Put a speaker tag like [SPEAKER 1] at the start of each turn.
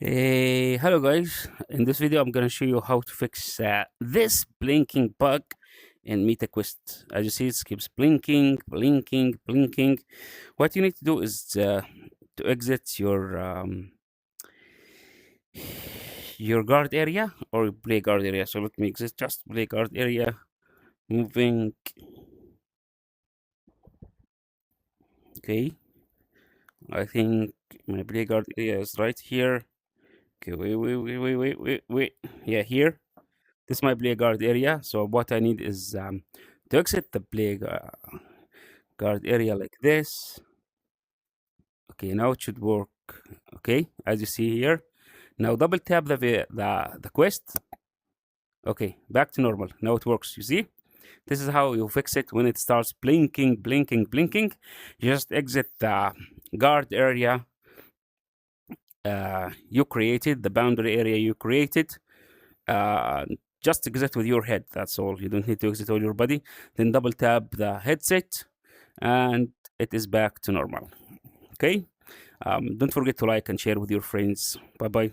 [SPEAKER 1] Hey, hello guys. In this video, I'm gonna show you how to fix this blinking bug in MetaQuest. As you see, it keeps blinking, blinking, blinking. What you need to do is to exit your guard area or play guard area. So let me exit just play guard area. Moving. Okay. I think my play guard area is right here. Okay. Wait. Yeah, here. This is my play guard area. So what I need is to exit the play guard area like this. Okay, now it should work. Okay, as you see here. Now double tap the quest. Okay, back to normal. Now it works. You see, this is how you fix it when it starts blinking, blinking, blinking. You just exit the guard area you created, the boundary area you created. Just exit with your head. That's all. You don't need to exit all your body. Then double tap the headset, and it is back to normal. Okay. Don't forget to like and share with your friends. Bye bye.